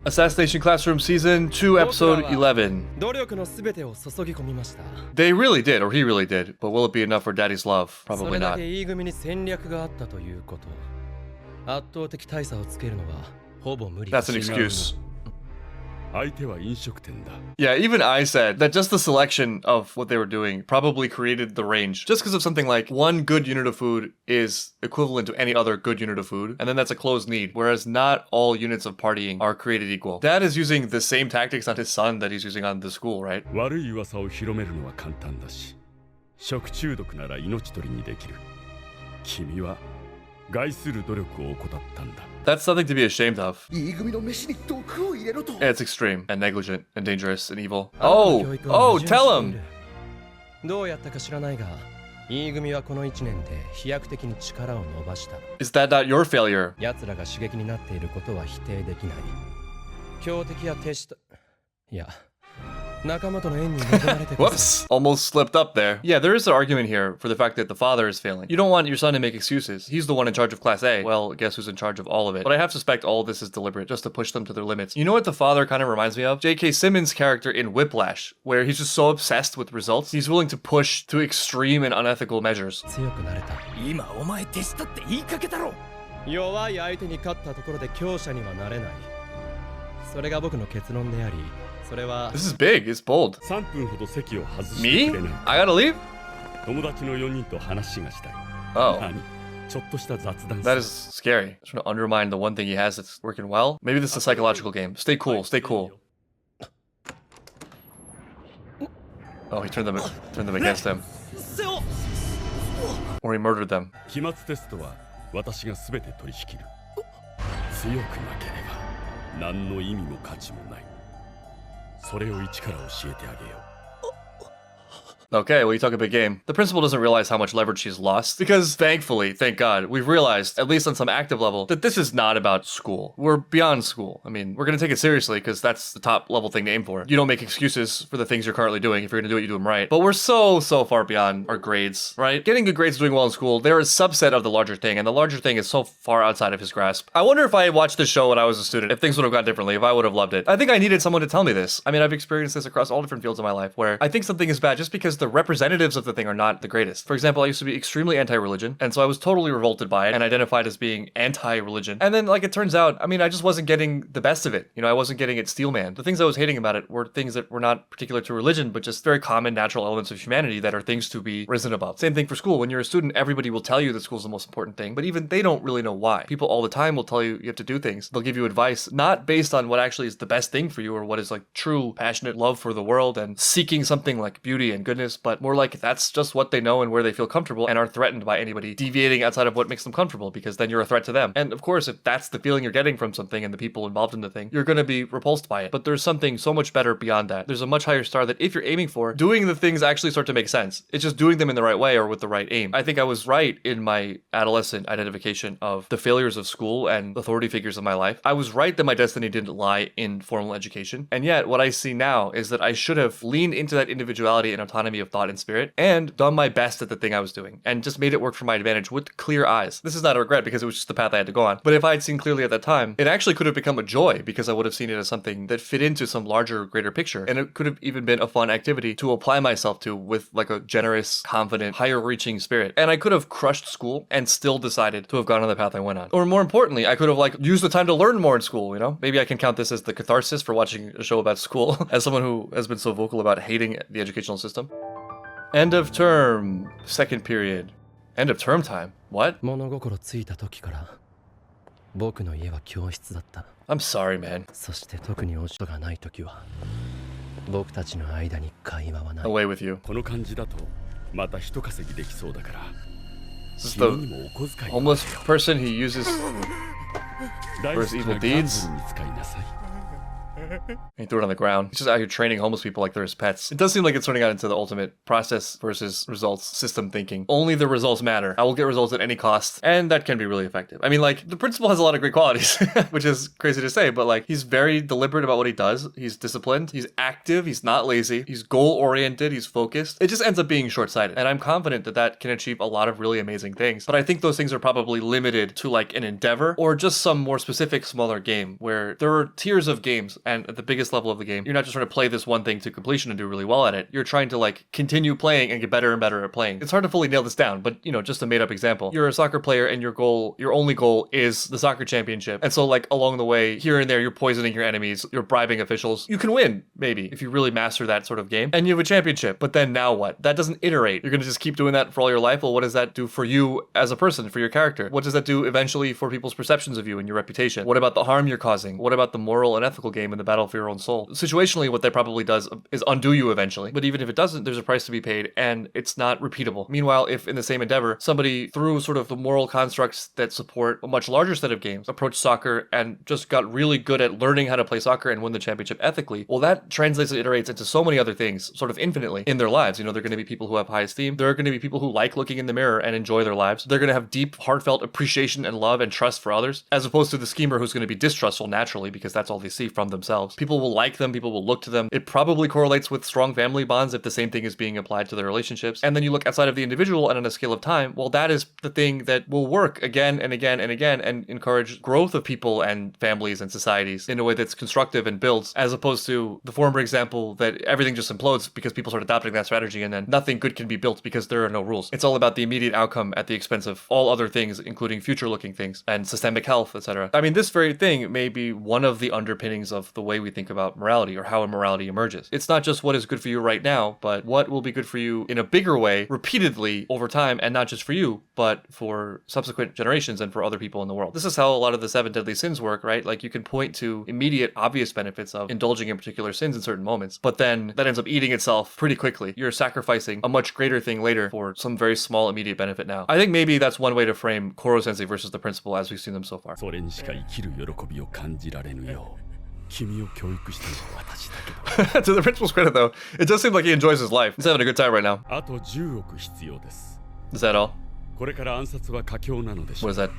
Assassination Classroom Season 2, Episode 11. They really did, or he really did, but will it be enough for Daddy's love? Probably not. That's an excuse. Yeah, even I said that just the selection of what they were doing probably created the range. Just because of something like one good unit of food is equivalent to any other good unit of food, and then that's a closed need, whereas not all units of partying are created equal. Dad is using the same tactics on his son that he's using on the school, right? That's something to be ashamed of. It's extreme and negligent and dangerous and evil. Oh, tell him! Is that not your failure? Whoops! Almost slipped up there. Yeah, there is an argument here for the fact that the father is failing. You don't want your son to make excuses. He's the one in charge of Class A. Well, guess who's in charge of all of it? But I have to suspect all of this is deliberate, just to push them to their limits. You know what the father kind of reminds me of? J.K. Simmons' character in Whiplash, where he's just so obsessed with results, he's willing to push to extreme and unethical measures. This is big, it's bold. Me? I gotta leave? Oh. That is scary. It's trying to undermine the one thing he has that's working well. Maybe this is a psychological game. Stay cool, stay cool. Oh, he turned them against him. Or he murdered them. Okay, well, you talk a big game. The principal doesn't realize how much leverage she's lost because, thankfully, thank God, we've realized, at least on some active level, that this is not about school. We're beyond school. I mean, we're going to take it seriously because that's the top level thing to aim for. You don't make excuses for the things you're currently doing. If you're going to do it, you do them right. But we're so far beyond our grades, right? Getting good grades, doing well in school, they're a subset of the larger thing, and the larger thing is so far outside of his grasp. I wonder if I had watched this show when I was a student, if things would have gone differently, if I would have loved it. I think I needed someone to tell me this. I mean, I've experienced this across all different fields of my life where I think something is bad just because the representatives of the thing are not the greatest. For example, I used to be extremely anti-religion, and so I was totally revolted by it and identified as being anti-religion. And then, like, it turns out, I mean, I just wasn't getting the best of it. You know, I wasn't getting it steelman. The things I was hating about it were things that were not particular to religion, but just very common natural elements of humanity that are things to be risen above. Same thing for school. When you're a student, everybody will tell you that school's the most important thing, but even they don't really know why. People all the time will tell you you have to do things. They'll give you advice, not based on what actually is the best thing for you or what is like true, passionate love for the world and seeking something like beauty and goodness, but more like that's just what they know and where they feel comfortable and are threatened by anybody deviating outside of what makes them comfortable because then you're a threat to them. And of course, if that's the feeling you're getting from something and the people involved in the thing, you're going to be repulsed by it. But there's something so much better beyond that. There's a much higher star that if you're aiming for, doing the things actually start to make sense. It's just doing them in the right way or with the right aim. I think I was right in my adolescent identification of the failures of school and authority figures of my life. I was right that my destiny didn't lie in formal education. And yet what I see now is that I should have leaned into that individuality and autonomy of thought and spirit and done my best at the thing I was doing and just made it work for my advantage with clear eyes. This is not a regret because it was just the path I had to go on. But if I had seen clearly at that time, it actually could have become a joy because I would have seen it as something that fit into some larger, greater picture. And it could have even been a fun activity to apply myself to with like a generous, confident, higher reaching spirit. And I could have crushed school and still decided to have gone on the path I went on. Or more importantly, I could have like used the time to learn more in school, you know? Maybe I can count this as the catharsis for watching a show about school as someone who has been so vocal about hating the educational system. End of term. Second period. End of term time. What? I'm sorry, man. Away with you. This is the homeless person he uses for his evil deeds. He threw it on the ground. He's just out here training homeless people like they're his pets. It does seem like it's turning out into the ultimate process versus results system thinking. Only the results matter. I will get results at any cost. And that can be really effective. I mean, like, the principal has a lot of great qualities, which is crazy to say, but like, he's very deliberate about what he does. He's disciplined. He's active. He's not lazy. He's goal-oriented. He's focused. It just ends up being short-sighted. And I'm confident that that can achieve a lot of really amazing things. But I think those things are probably limited to like an endeavor or just some more specific, smaller game where there are tiers of games. And at the biggest level of the game, you're not just trying to play this one thing to completion and do really well at it. You're trying to like continue playing and get better and better at playing. It's hard to fully nail this down, but you know, just a made up example. You're a soccer player and your only goal is the soccer championship. And so like along the way, here and there, you're poisoning your enemies, you're bribing officials. You can win, maybe, if you really master that sort of game. And you have a championship. But then now what? That doesn't iterate. You're going to just keep doing that for all your life? Well, what does that do for you as a person, for your character? What does that do eventually for people's perceptions of you and your reputation? What about the harm you're causing? What about the moral and ethical game in the battle for your own soul? Situationally, what that probably does is undo you eventually. But even if it doesn't, there's a price to be paid and it's not repeatable. Meanwhile, if in the same endeavor, somebody through sort of the moral constructs that support a much larger set of games approached soccer and just got really good at learning how to play soccer and win the championship ethically, well, that translates and iterates into so many other things sort of infinitely in their lives. You know, they're going to be people who have high esteem. There are going to be people who like looking in the mirror and enjoy their lives. They're going to have deep, heartfelt appreciation and love and trust for others, as opposed to the schemer who's going to be distrustful naturally because that's all they see from themselves. People will like them. People will look to them. It probably correlates with strong family bonds if the same thing is being applied to their relationships. And then you look outside of the individual and on a scale of time, well, that is the thing that will work again and again and again and encourage growth of people and families and societies in a way that's constructive and builds, as opposed to the former example that everything just implodes because people start adopting that strategy and then nothing good can be built because there are no rules. It's all about the immediate outcome at the expense of all other things, including future-looking things and systemic health, etc. I mean, this very thing may be one of the underpinnings of the way we think about morality or how morality emerges. It's not just what is good for you right now, but what will be good for you in a bigger way repeatedly over time, and not just for you, but for subsequent generations and for other people in the world. This is how a lot of the 7 deadly sins work, right? Like you can point to immediate obvious benefits of indulging in particular sins in certain moments, but then that ends up eating itself pretty quickly. You're sacrificing a much greater thing later for some very small immediate benefit now. I think maybe that's one way to frame Koro Sensei versus the principal as we've seen them so far. To the principal's credit though, it does seem like he enjoys his life. He's having a good time right now. Is that all? What is that?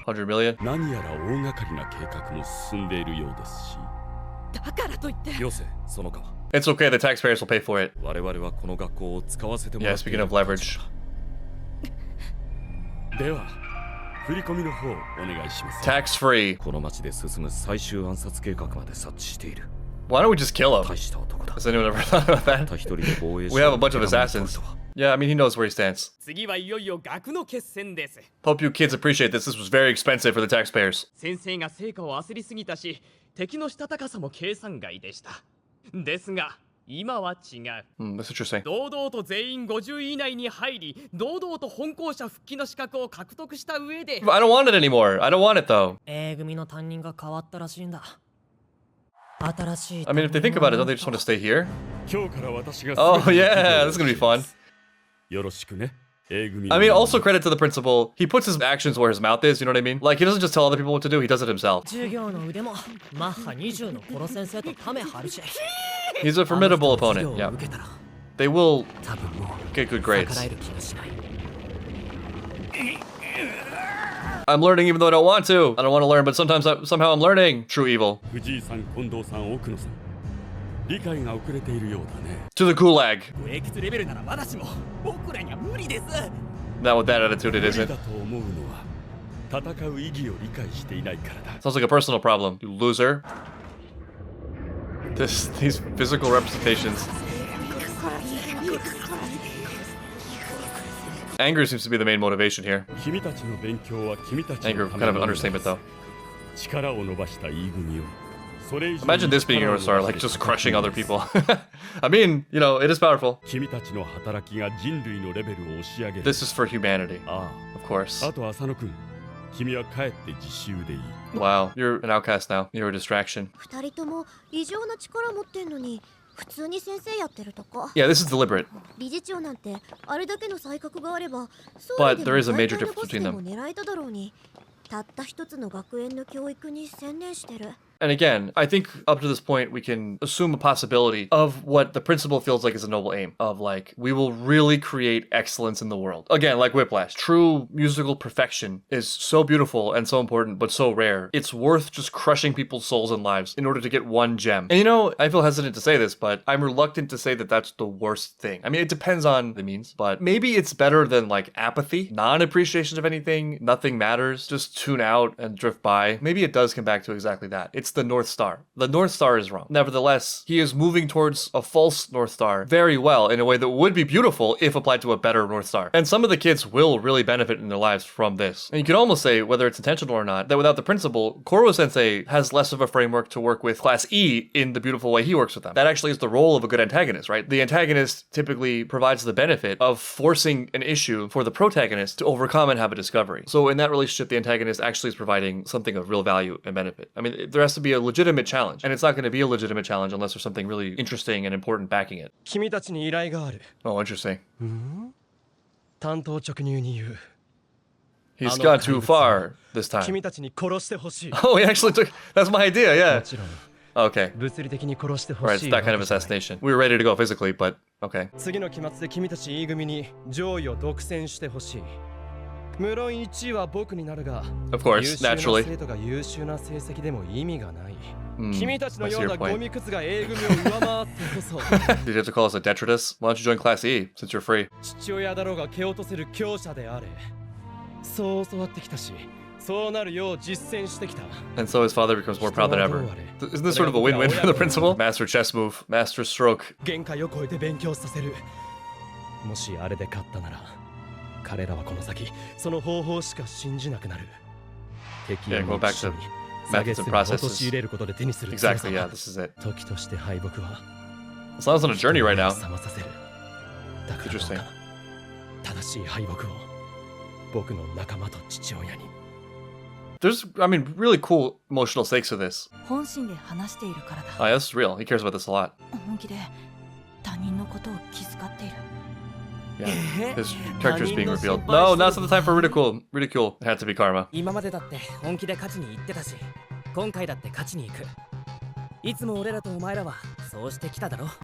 100 million? It's okay, the taxpayers will pay for it. Yeah, speaking of leverage. Tax free. Why don't we just kill him? Has anyone ever thought about that? We have a bunch of assassins. Yeah, I mean, he knows where he stands. Hope you kids appreciate this. This was very expensive for the taxpayers. That's interesting. I don't want it anymore. I don't want it though. I mean, if they think about it, don't they just want to stay here? Oh yeah, this is gonna be fun. I mean, also credit to the principal. He puts his actions where his mouth is, you know what I mean? Like, he doesn't just tell other people what to do, he does it himself. He's a formidable opponent, yeah. They will get good grades. I'm learning even though I don't want to. I don't want to learn, but sometimes somehow I'm learning. True evil. To the gulag. Not with that attitude, it isn't. Sounds like a personal problem, you loser. These physical representations. Anger seems to be the main motivation here. Anger, kind of an understatement though. Imagine this being your star, like just crushing other people. I mean, you know, it is powerful. This is for humanity, of course. Wow, you're an outcast now. You're a distraction. Yeah, this is deliberate. But there is a major difference between them. たった一つの学園の教育に専念してる。 And again, I think up to this point, we can assume a possibility of what the principal feels like is a noble aim of like, we will really create excellence in the world. Again, like Whiplash, true musical perfection is so beautiful and so important, but so rare. It's worth just crushing people's souls and lives in order to get one gem. And you know, I feel hesitant to say this, but I'm reluctant to say that that's the worst thing. I mean, it depends on the means, but maybe it's better than like apathy, non-appreciation of anything, nothing matters, just tune out and drift by. Maybe it does come back to exactly that. It's the North Star. The North Star is wrong. Nevertheless, he is moving towards a false North Star very well in a way that would be beautiful if applied to a better North Star. And some of the kids will really benefit in their lives from this. And you could almost say, whether it's intentional or not, that without the principal, Koro-sensei has less of a framework to work with Class E in the beautiful way he works with them. That actually is the role of a good antagonist, right? The antagonist typically provides the benefit of forcing an issue for the protagonist to overcome and have a discovery. So in that relationship, the antagonist actually is providing something of real value and benefit. I mean, there has to be a legitimate challenge, and it's not going to be a legitimate challenge unless there's something really interesting and important backing it. Oh, interesting. He's gone too far this time. Oh, he actually took... That's my idea, yeah. Okay. Right, it's that kind of assassination. We were ready to go physically, but okay. Of course, naturally. I see your point. Did you have to call us a detritus? Why don't you join Class E, since you're free? And so his father becomes more proud than ever. Isn't this sort of a win-win for the principal? Master chess move, master stroke. Yeah, go back to methods and processes. Exactly, yeah, this is it. Sounds on a journey right now. Interesting. There's, I mean, really cool emotional stakes to this. Oh, yeah, this is real. He cares about this a lot. Yeah, his character is being revealed. No, now's not the time for ridicule. Ridicule. It had to be karma.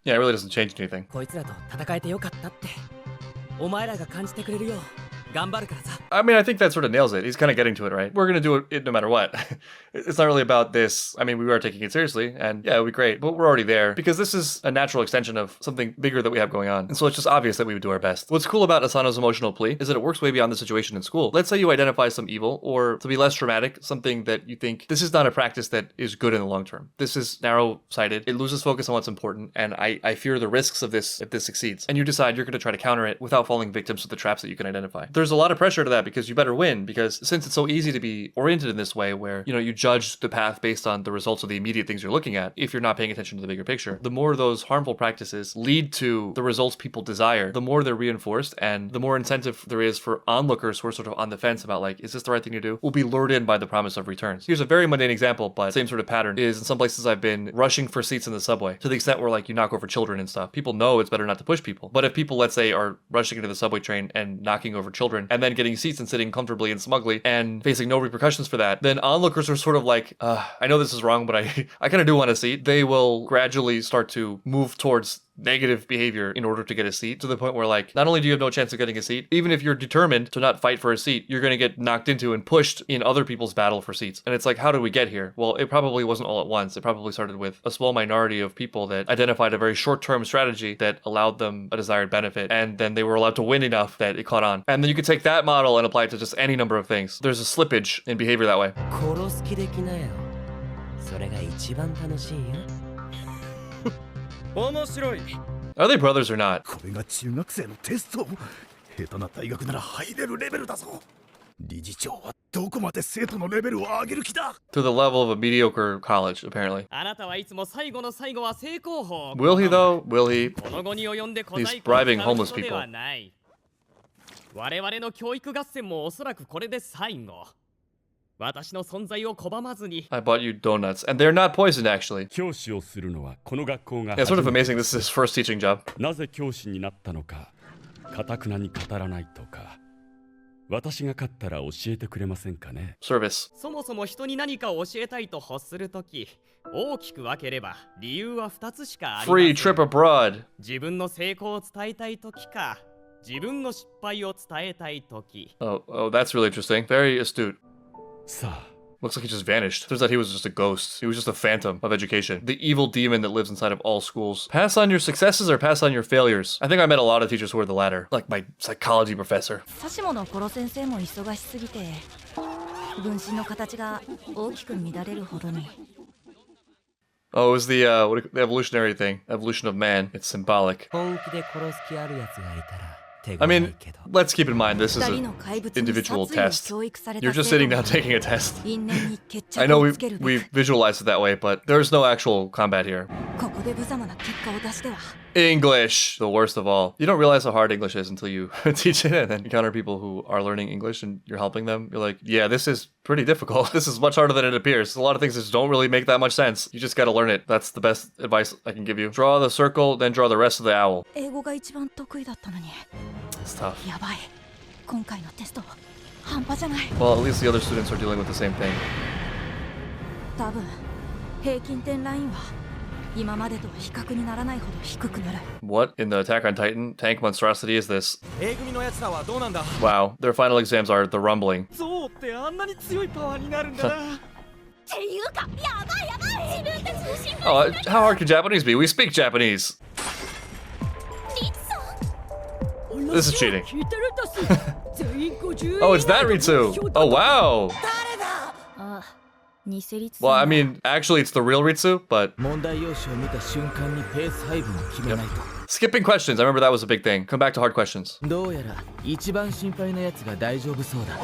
Yeah, it really doesn't change anything. I mean, I think that sort of nails it. He's kind of getting to it, right? We're going to do it no matter what. It's not really about this. I mean, we are taking it seriously, and yeah, it would be great, but we're already there because this is a natural extension of something bigger that we have going on. And so it's just obvious that we would do our best. What's cool about Asano's emotional plea is that it works way beyond the situation in school. Let's say you identify some evil, or to be less dramatic, something that you think this is not a practice that is good in the long term. This is narrow-sighted. It loses focus on what's important, and I fear the risks of this if this succeeds. And you decide you're going to try to counter it without falling victim to the traps that you can identify. There's a lot of pressure to that because you better win, because since it's so easy to be oriented in this way where, you know, you judge the path based on the results of the immediate things you're looking at, if you're not paying attention to the bigger picture, the more those harmful practices lead to the results people desire, the more they're reinforced, and the more incentive there is for onlookers who are sort of on the fence about like, is this the right thing to do, will be lured in by the promise of returns. Here's a very mundane example, but same sort of pattern is in some places I've been rushing for seats in the subway to the extent where like you knock over children and stuff. People know it's better not to push people. But if people, let's say, are rushing into the subway train and knocking over children and then getting seats and sitting comfortably and smugly and facing no repercussions for that, then onlookers are sort of like, I know this is wrong, but I kind of do want a seat. They will gradually start to move towards negative behavior in order to get a seat, to the point where like, not only do you have no chance of getting a seat, even if you're determined to not fight for a seat, you're going to get knocked into and pushed in other people's battle for seats. And it's like, how did we get here? Well, it probably wasn't all at once. It probably started with a small minority of people that identified a very short-term strategy that allowed them a desired benefit, and then they were allowed to win enough that it caught on. And then you could take that model and apply it to just any number of things. There's a slippage in behavior that way. Are they brothers or not? To the level of a mediocre college, apparently. Will he though? Will he? He's bribing homeless people. I bought you donuts, and they're not poisoned, actually. Yeah, it's sort of amazing this is his first teaching job. 私が勝ったら教えてくれませんかね。 Service. そもそも人に何かを教えたいと欲するとき、大きく分ければ理由は2つしかありません。 Free trip abroad. 自分の成功を伝えたいときか、自分の失敗を伝えたいとき。 Oh, that's really interesting. Very astute. さあ、 Looks like he just vanished. Turns out he was just a ghost. He was just a phantom of education. The evil demon that lives inside of all schools. Pass on your successes or pass on your failures? I think I met a lot of teachers who were the latter. Like my psychology professor. サシモのコロ先生も忙しすぎて分身の形が大きく乱れるほどに。 Oh, it was the the evolutionary thing. Evolution of man. It's symbolic. 本気で殺す気あるやつがいたら手 I 強 mean, いけど。 let's keep in mind this is 二 an 人の怪物に individual 殺意を test. 教育され You're た just 生 sitting 徒 down が taking a test. 因縁に決 I 着 know を we つけるべ we く visualized it that way, but there's no actual combat here. ここで無様な結果を出しては English, the worst of all. You don't realize how hard English is until you teach it and then encounter people who are learning English and you're helping them. You're like, yeah, this is pretty difficult. This is much harder than it appears. A lot of things just don't really make that much sense. You just gotta learn it. That's the best advice I can give you. Draw the circle, then draw the rest of the owl. 英語が一番得意だったのに It's tough. やばい今回のテスト半端じゃない Well, at least the other students are dealing with the same thing. 多分平均点ラインは今までとは比較にならないほど低くなる What in the Attack on Titan tank monstrosity is this? A 組のやつらはどうなんだ。 Wow, their final exams are the rumbling. ゾウってあんなに強いパワーになるんだな。っていうかやばいやばい自分たちの心 Oh, how hard can Japanese be? We speak Japanese. リツさん This is cheating. 聞いてるんです全員50 Oh, it's that Ritsu. Oh, wow. あ偽リツ Well, I mean, actually, it's the real Ritsu, but 問題用紙を見た瞬間にペース配分を決めないと。 skipping questions. I remember that was a big thing. Come back to hard questions. どうやら一番心配なやつが大丈夫そうだ。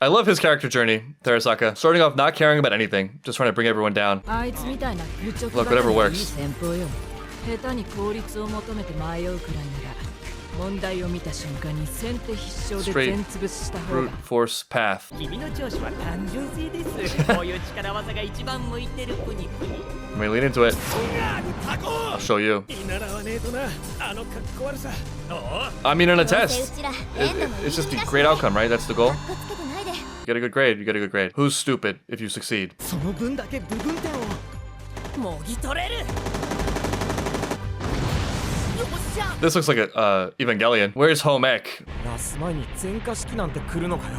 I love his character journey, Terasaka. Starting off not caring about anything, just trying to bring everyone down. あいつみたいな愚直 Look, whatever ばかり works. いい戦闘よ下手に効率を求めて迷うくらいなら問題を見た瞬間に先手必勝で全潰しした方 Brute が force path. 君の調子は単純性です。こういう力技が一番向いてるプニプニ。 I mean, lean into it. I'll show you. 見習わねえとな。あの格好悪さ。お I mean, in a どうせ test, うちら it's just a great outcome, right? That's the goal. かっこつけてないで You get a good grade, you get a good grade. Who's stupid if you succeed? その分だけ部分点をもぎ取れる。よっしゃ。 This looks like a Evangelion. Where's home ec? ラス前に全化式なんて来るのかよ。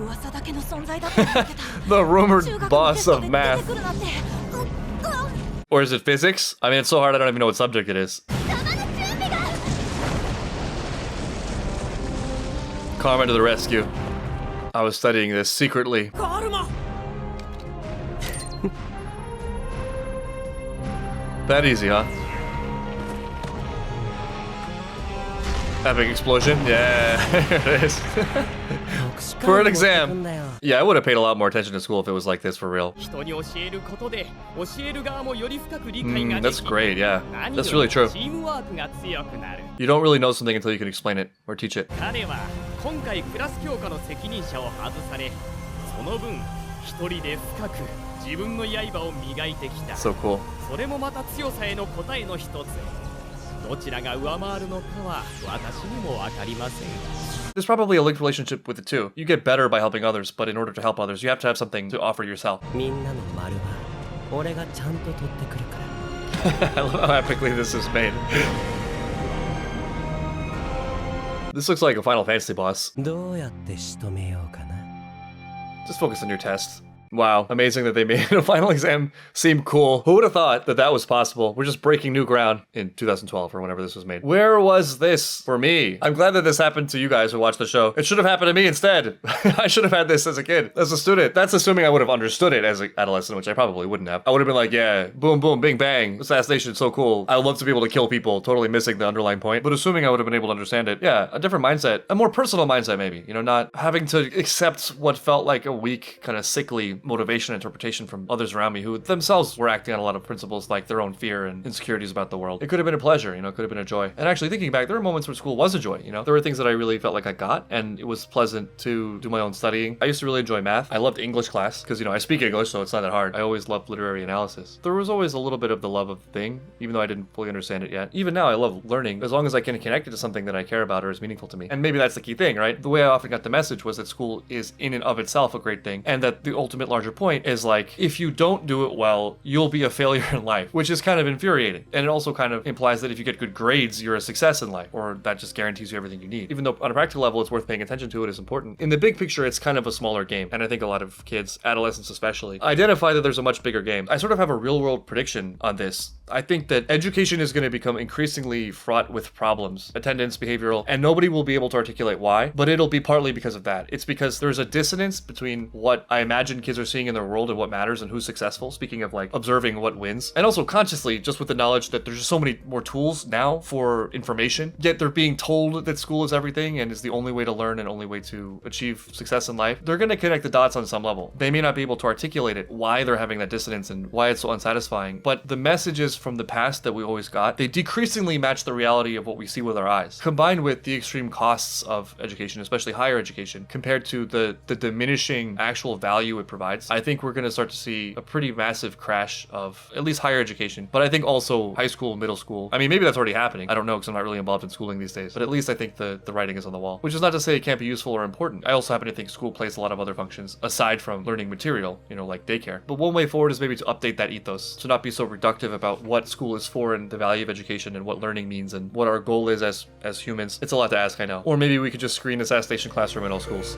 噂だけの存在だったんだけど The rumored 中学のテ boss スト of で出て math. くるなんて Or is it physics? I mean, it's so hard I don't even know what subject it is. Karma to the rescue. I was studying this secretly. カルマ。 That easy, huh? Epic explosion? Yeah, here it is. For an exam. Yeah, I would have paid a lot more attention to school if it was like this for real. 人に教えることで教える側もより深く理解がで That's き、 great, yeah. 何 That's よ really り true. チームワークが強くなる。 You don't really know something until you can explain it or teach it. 彼は今回クラス教科の責任者を外され、その分一人で深く自分の刃を磨いてきた。 So cool. それもまた強さへの答えの一つ。どちらが上回るのかは私にもわかりませんが。 There's probably a linked relationship with the two. You get better by helping others, but in order to help others, you have to have something to offer yourself. みんなの丸は俺がちゃんと取ってくるから。 I love how epically this is made. This looks like a Final Fantasy boss. どうやって仕留めようかな。 Just focus on your test. Wow, amazing that they made a final exam seem cool. Who would have thought that that was possible? We're just breaking new ground in 2012 or whenever this was made. Where was this for me? I'm glad that this happened to you guys who watched the show. It should have happened to me instead. I should have had this as a kid, as a student. That's assuming I would have understood it as an adolescent, which I probably wouldn't have. I would have been like, yeah, boom, boom, bing, bang. Assassination is so cool. I would love to be able to kill people, totally missing the underlying point. But assuming I would have been able to understand it, yeah, a different mindset, a more personal mindset maybe. You know, not having to accept what felt like a weak, kind of sickly motivation and interpretation from others around me who themselves were acting on a lot of principles like their own fear and insecurities about the world. It could have been a pleasure, it could have been a joy. And actually thinking back, there were moments where school was a joy, There were things that I really felt like I got, and it was pleasant to do my own studying. I used to really enjoy math. I loved English class because, I speak English, so it's not that hard. I always loved literary analysis. There was always a little bit of the love of the thing, even though I didn't fully understand it yet. Even now, I love learning as long as I can connect it to something that I care about or is meaningful to me. And maybe that's the key thing, right? The way I often got the message was that school is in and of itself a great thing, and that the ultimate larger point is like, if you don't do it well, you'll be a failure in life, which is kind of infuriating. And it also kind of implies that if you get good grades, you're a success in life, or that just guarantees you everything you need. Even though on a practical level, it's worth paying attention to, it is important. In the big picture, it's kind of a smaller game. And I think a lot of kids, adolescents especially, identify that there's a much bigger game. I sort of have a real world prediction on this. I think that education is going to become increasingly fraught with problems, attendance, behavioral, and nobody will be able to articulate why, but it'll be partly because of that. It's because there's a dissonance between what I imagine kids are seeing in their world and what matters and who's successful, speaking of like observing what wins, and also consciously just with the knowledge that there's just so many more tools now for information, yet they're being told that school is everything and is the only way to learn and only way to achieve success in life. They're going to connect the dots on some level. They may not be able to articulate it, why they're having that dissonance and why it's so unsatisfying, but the messages from the past that we always got, they decreasingly match the reality of what we see with our eyes, combined with the extreme costs of education, especially higher education, compared to the diminishing actual value it provides. I think we're going to start to see a pretty massive crash of at least higher education, but I think also high school, middle school. I mean, maybe that's already happening. I don't know because I'm not really involved in schooling these days, but at least I think the writing is on the wall, which is not to say it can't be useful or important. I also happen to think school plays a lot of other functions aside from learning material, like daycare. But one way forward is maybe to update that ethos, to not be so reductive about what school is for and the value of education and what learning means and what our goal is as humans. It's a lot to ask, I know. Or maybe we could just screen Assassination Classroom in all schools.